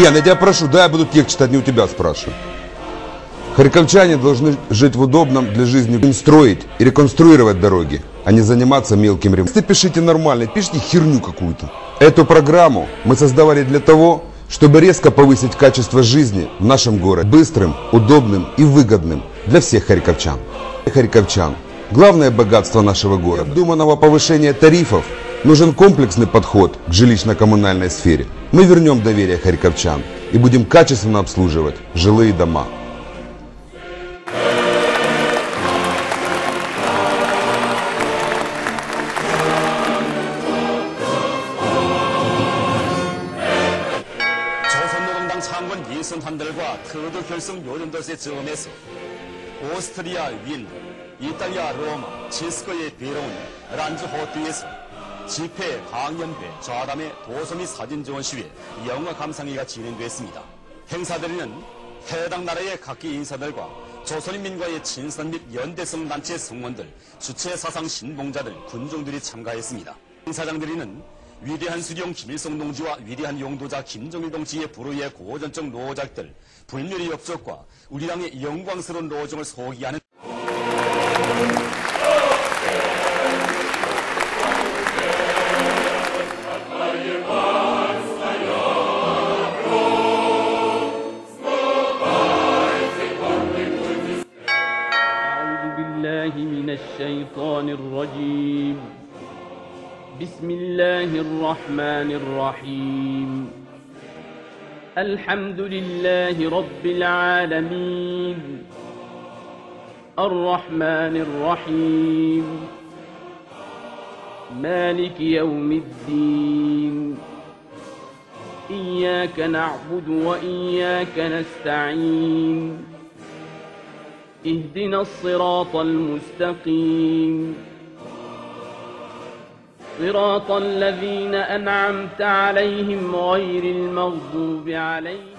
Ген, я тебя прошу, да, я буду текст читать, не у тебя спрашиваю. Харьковчане должны жить в удобном для жизни, строить и реконструировать дороги, а не заниматься мелким ремонтом. Если пишите нормально, пишите херню какую-то. Эту программу мы создавали для того, чтобы резко повысить качество жизни в нашем городе. Быстрым, удобным и выгодным для всех харьковчан. Харьковчан – главное богатство нашего города. Для обдуманного повышения тарифов нужен комплексный подход к жилищно-коммунальной сфере. Мы вернем доверие харьковчан и будем качественно обслуживать жилые дома. 창건 예선한들과 터드 결성 요즘도시의 점에서 오스트리아 윈, 이탈리아 로마, 체스코의 베로운, 란즈 호텔에서 집회, 강연회, 좌담회, 도서 및 사진 지원 시위에 영어 감상회가 진행됐습니다. 행사들에는 해당 나라의 각기 인사들과 조선인민과의 친선 및 연대성 단체 성원들, 주체 사상 신봉자들, 군중들이 참가했습니다. 행사장들에는 위대한 수령 김일성 동지와 위대한 용도자 김정일 동지의 불후의 고전적 노작들, 불멸의 엽적과 우리 당의 영광스러운 노정을 소개하는 أعوذ بالله من الشيطان الرجيم بسم الله الرحمن الرحيم الحمد لله رب العالمين الرحمن الرحيم مالك يوم الدين إياك نعبد وإياك نستعين اهدنا الصراط المستقيم صراط الذين أنعمت عليهم غير المغضوب عليهم